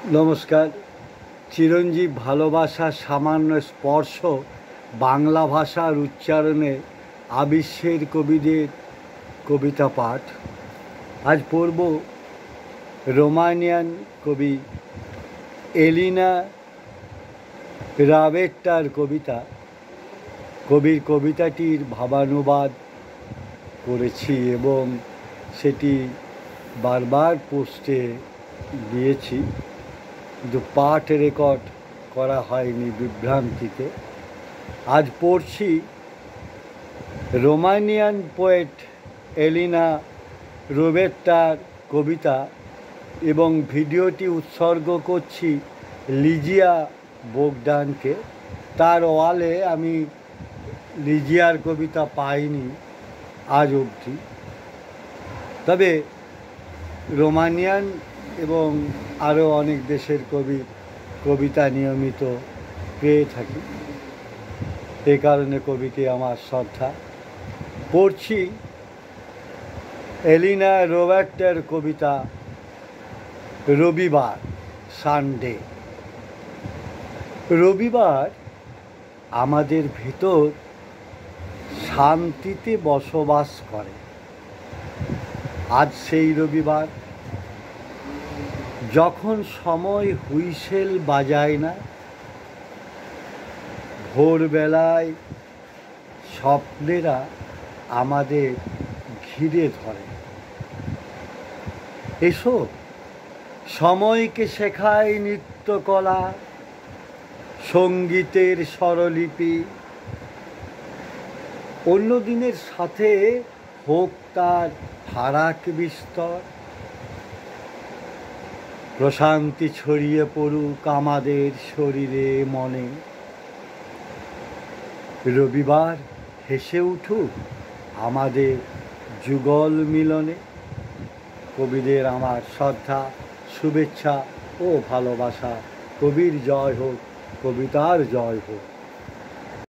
নমস্কার। চিরঞ্জীব ভালোবাসা সামান্য স্পর্শ বাংলা ভাষার উচ্চারণে আবিশ্বের কবিদের কবিতা পাঠ। আজ পড়ব রোমানিয়ান কবি এলিনা রাবেট্টার কবিতা। কবির কবিতাটির ভাবানুবাদ করেছি এবং সেটি বারবার পোস্টে দিয়েছি, কিন্তু পাঠ রেকর্ড করা হয়নি বিভ্রান্তিতে। আজ পড়ছি রোমানিয়ান পোয়েট এলিনা রাবেট্টার কবিতা এবং ভিডিওটি উৎসর্গ করছি লিজিয়া বোগদানকে। তার ওয়ালে আমি লিজিয়ার কবিতা পাইনি আজ অবধি, তবে রোমানিয়ান এবং আরও অনেক দেশের কবিতা নিয়মিত পেয়ে থাকি, এ কারণে কবিকে আমার শ্রদ্ধা। পড়ছি এলিনা রাবেট্টার কবিতা রবিবার, সানডে। রবিবার আমাদের ভেতর শান্তিতে বসবাস করে। আজ সেই রবিবার, যখন সময় হুইসেল বাজায় না, ভোরবেলায় স্বপ্নেরা আমাদের ঘিরে ধরে। এসো, সময়কে শেখায় নৃত্যকলা, সঙ্গীতের স্বরলিপি। অন্য দিনের সাথে হোক তার ফারাক বিস্তর, প্রশান্তি ছড়িয়ে পড়ুক আমাদের শরীরে মনে। রবিবার হেসে উঠুক আমাদের যুগল মিলনে। কবিদের আমার শ্রদ্ধা, শুভেচ্ছা ও ভালোবাসা। কবির জয় হোক, কবিতার জয় হোক।